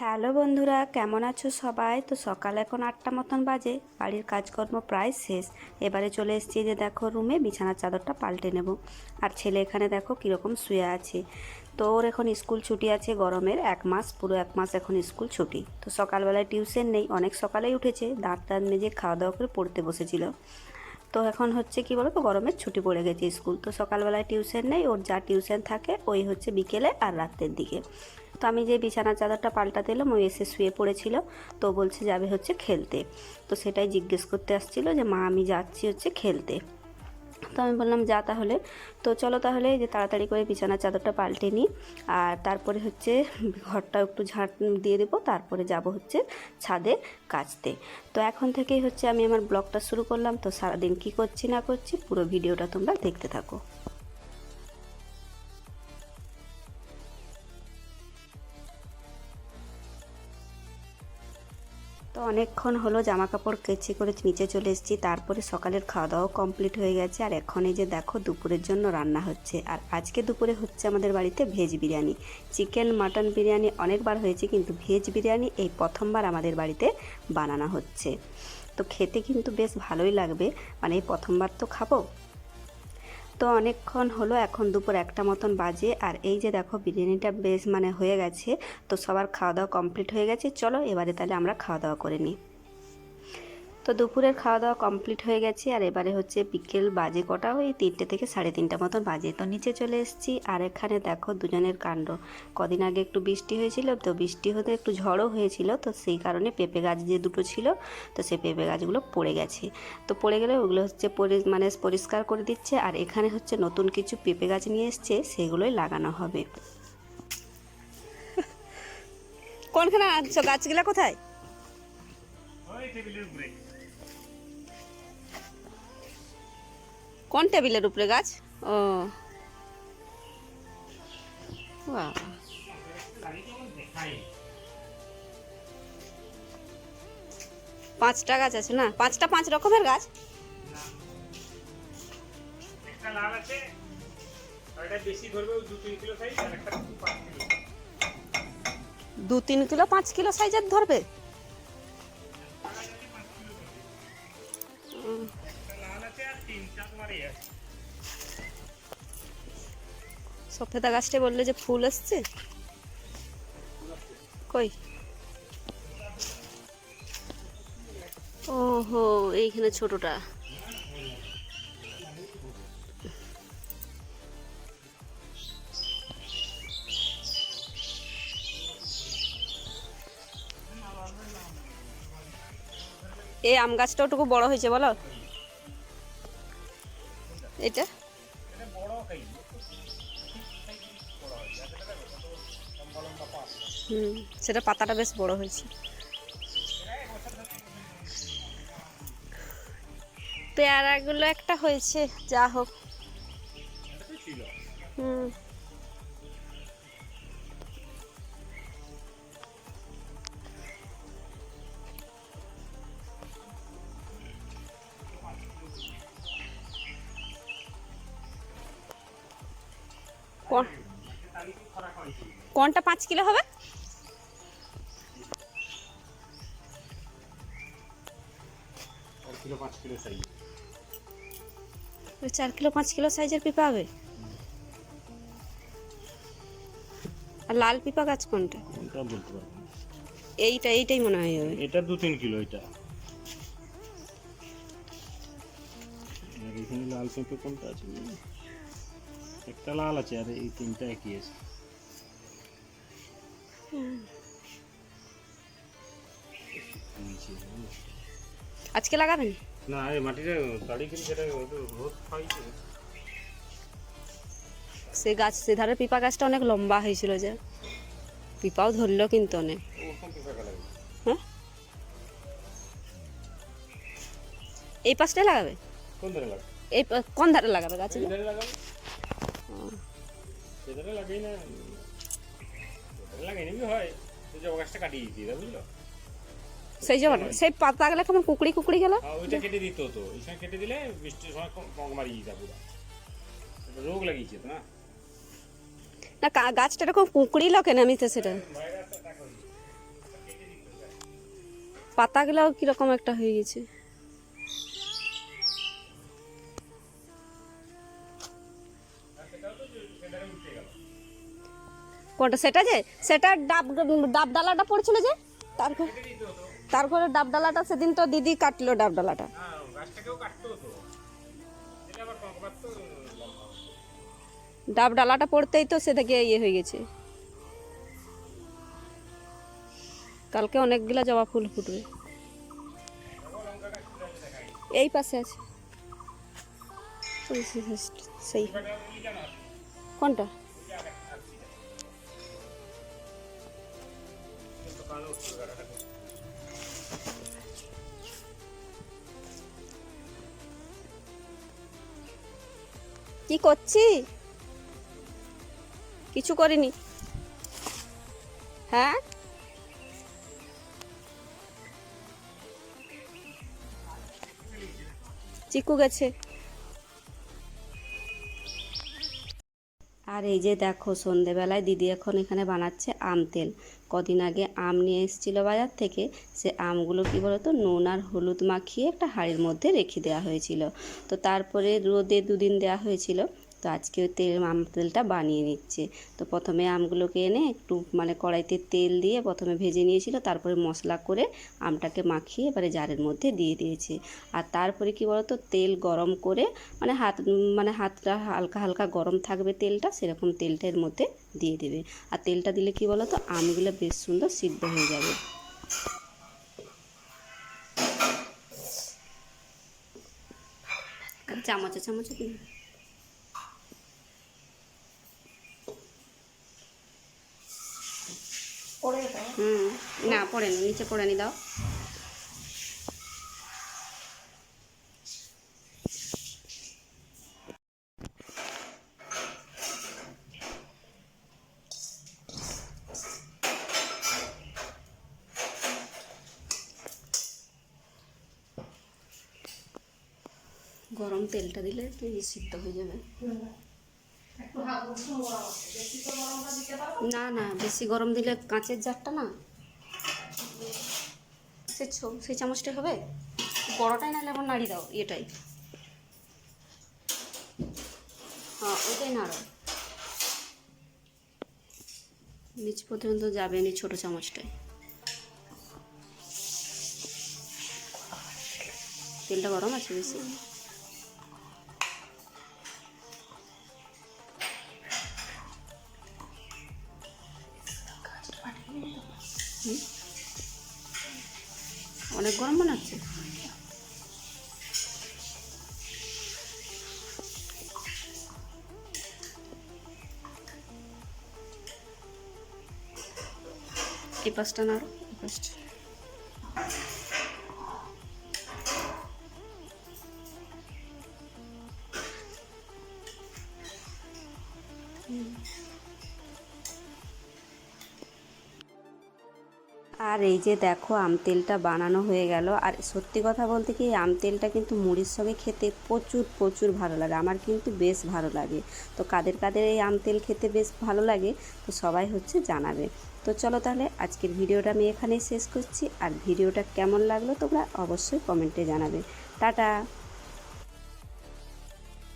Hello বন্ধুরা, কেমন আছো সবাই? তো সকাল এখন 8টা মতন বাজে, বাড়ির কাজকর্ম প্রায় শেষ। এবারে চলে এসেছি যে দেখো রুমে বিছানার চাদরটা পাল্টে নেব। আর ছেলে এখানে দেখো কীরকম শুয়ে আছে। তো ওর এখন স্কুল ছুটি আছে গরমের 1 মাস, পুরো 1 মাস এখন স্কুল ছুটি। তো সকালবেলায় টিউশন নেই, অনেক সকালেই উঠেছে, দাঁত টাত মেজে খাওয়া দাওয়া করে পড়তে বসেছিল। তো এখন হচ্ছে কি বলো তো, গরমের ছুটি পড়ে গেছে স্কুল, তো সকালবেলায় টিউশন নেই, ওর যা টিউশন থাকে ওই হচ্ছে বিকেলে আর রাতের দিকে। তো আমি যে বিছানার চাদরটা পাল্টাতে এলাম, ওই এসে শুয়ে পড়েছিল। তো বলছে যাবে হচ্ছে খেলতে। তো সেটাই জিজ্ঞেস করতে আসছিল যে মা আমি যাচ্ছি হচ্ছে খেলতে। তো আমি বললাম যা তাহলে। তো চলো তাহলে যে তাড়াতাড়ি করে বিছানার চাদরটা পাল্টে নিই, আর তারপরে হচ্ছে ঘরটা একটু ঝাঁট দিয়ে দেবো, তারপরে যাব হচ্ছে ছাদে কাচতে। তো এখন থেকেই হচ্ছে আমি আমার ব্লগটা শুরু করলাম। তো সারাদিন কি করছি না করছি পুরো ভিডিওটা তোমরা দেখতে থাকো। তো অনেকক্ষণ হলো জামা কাপড় কেচে করে নিচে চলে এসেছি, তারপরে সকালের খাওয়া দাওয়াও কমপ্লিট হয়ে গেছে। আর এখন এই যে দেখো দুপুরের জন্য রান্না হচ্ছে। আর আজকে দুপুরে হচ্ছে আমাদের বাড়িতে veg biryani. Chicken mutton biryani অনেকবার হয়েছে, কিন্তু ভেজ বিরিয়ানি এই প্রথমবার আমাদের বাড়িতে বানানো হচ্ছে। তো খেতে কিন্তু বেশ ভালোই লাগবে, মানে এই প্রথমবার তো খাবো। তো অনেকক্ষণ হলো, এখন দুপুর 1টা মতন বাজে। আর এই যে দেখো বিরিয়ানিটা বেশ মানে হয়ে গেছে। তো সবার খাওয়া দাওয়া কমপ্লিট হয়ে গেছে, চলো এবারে তাহলে আমরা খাওয়া দাওয়া করে নিই। তো দুপুরের খাওয়া দাওয়া কমপ্লিট হয়ে গেছে, আর এবারে হচ্ছে বিকেল বাজে কটা, ওই 3টে থেকে 3:30 মতন বাজে। তো নিচে চলে এসেছি, আর এখানে দেখো দুজনের কাণ্ড। কদিন আগে একটু বৃষ্টি হয়েছিল, তো বৃষ্টি হতে একটু ঝড়ও হয়েছিল, তো সেই কারণে পেঁপে গাছ যে দুটো ছিল, তো সেই পেঁপে গাছগুলো পড়ে গেছে। তো পড়ে গেলে ওগুলো হচ্ছে মানে পরিষ্কার করে দিচ্ছে। আর এখানে হচ্ছে নতুন কিছু পেঁপে গাছ নিয়ে এসছে, সেগুলোই লাগানো হবে। কোনখানে আনছো গাছগুলা, কোথায়? কোন টেবিলের উপরে গাছ? ও বাহ, 5টা গাছ আছে না? 5টা 5 রকমের গাছ। একটা লাল আছে, আর এটা বেশি ধরবে 2-3 কিলো সাইজ, আর একটা 5 কিলো। 2-3 কিলো 5 কিলো সাইজের ধরবে? একটা লাল আছে আর 3টা তোমার এই আছে। সফেদা গাছটা বললে যে ফুল আসছে, কই? ওহো, এইখানে ছোটটা। এই আম গাছটা ওটুকু বড় হয়েছে বলো? এটা এটা বড় সাইজ, বড় আছে, আর এটা দেখো কত লম্বা লম্বা পাতা। সেটা পাতাটা বেশ বড় হয়েছে। এটা এক বছর ধরে পেয়ারাগুলো একটা হয়েছে, যা হোক। এটা তো ছিল। হুম। কোনটা 5 কিলো হবে? 4 kilo 5 kilo size. 4 kilo 5 kilo সাইজের পিপা হবে। আর লাল পিপা গাছ কোনটা? কোনটা বলতে পারবো না। এইটাই মনে হয় হবে। এটা 2-3 কিলো এটা। আর এখানে লাল পেঁপে কোনটা আছে? একটা লাল আছে, আর এই 3টা একই আছে। আজকে লাগাবেন? না, এই মাটিটা তাড়ি করে যেটা রোদ পাইছে। সে গাছ, সে ধারে পিপা গাছটা অনেক লম্বা হয়েছিল, যে পিপাও ধরলো কিন্তু অনেক। ওরকম পেঁপে লাগাবে। হ্যাঁ, এই পাশটায় লাগাবে? কোন ধারে লাগাবে? এই কোন ধারে লাগাবে গাছ? এই ধারে লাগাবে। সেধারে লাগাই না, সেধারে লাগাই নিবি হয়। তো যে গাছটা কাটিয়ে দিতে বুঝলো। সেই জন্য সেই পাতাগুলো কেমন কুকড়ি কুকড়ি গেল। ওইটা কেটে দিত, তো ওই সময় কেটে দিলে বৃষ্টির সময় পঙ্ক মারিয়ে দিত পুরো। রোগ লাগিয়েছে তো না। না গাছটা এরকম কুকড়িল কেন? আমি তো সেটা পাতাগুলাও কিরকম একটা হয়ে গেছে। কোনটা সেটা যে সেটা ডাব ডাব ডালাটা পড়ছিল যে তারপর তারপরে ডাব ডালাটা সেদিন তো দিদি কাটলো ডাব ডালাটা। ডাব ডালাটা পড়তেই তো সে থেকে ইয়ে হয়ে গেছে। কালকে অনেকগুলা জবা ফুল ফুটবে। এই পাশে আছে সেই কোনটা? কি করছি? কিছু করিনি। হ্যাঁ চিকু গেছে। আর এই যে দেখো সন্ধেবেলায় দিদি এখন এখানে বানাচ্ছে আম তেল। কদিন আগে আম নিয়ে এসেছিলো বাজার থেকে, সে আমগুলো কী বলতো নুন আর হলুদ মাখিয়ে একটা হাঁড়ির মধ্যে রেখে দেওয়া হয়েছিল। তো তারপরে রোদে দুদিন দেওয়া হয়েছিল। তো আজকে ওই আম তেলটা বানিয়ে নিচ্ছে। তো প্রথমে আমগুলোকে এনে একটু কড়াইতে তেল দিয়ে প্রথমে ভেজে নিয়েছিল, তারপরে মশলা করে আমটাকে মাখিয়ে এবারে জারের মধ্যে দিয়ে দিয়েছে। আর তারপরে কি বলতো তেল গরম করে হাতটা হালকা হালকা গরম থাকবে তেলটা, সেরকম তেলটা এর মধ্যে দিয়ে দেবে। আর তেলটা দিলে কি বলতো আমগুলো বেশ সুন্দর সিদ্ধ হয়ে যাবে। চামচে চামচে দিন। না পড়েনি, নিচে পড়েনি, দাও। গরম তেলটা দিলে তুই সিদ্ধ হয়ে যাবে। না না বেশি গরম দিলে কাঁচের জারটা না সেই চামচটা হবে, বড়টাই নাহলে আবার নাড়ি দাও, এটাই হ্যাঁ ওইটাই নাড়ো, নিচ পর্যন্ত যাবে নি ছোটো চামচটাই। তেলটা গরম আছে বেশি। অনেক গরম মনে হচ্ছে। এই পাশটা নাড়ো, এই পাশটা। আর এই যে দেখো আম তেলটা বানানো হয়ে গেল। আর সত্যি কথা বলতে কি আম তেলটা কিন্তু মুড়ির সঙ্গে খেতে প্রচুর প্রচুর ভালো লাগে, আমার কিন্তু বেশ ভালো লাগে। তো কাদের কাদের এই আম তেল খেতে বেশ ভালো লাগে তো সবাই জানাবে। তো চলো তাহলে আজকের ভিডিওটা আমি এখানেই শেষ করছি। আর ভিডিওটা কেমন লাগলো তোমরা অবশ্যই কমেন্টে জানাবে। টাটা।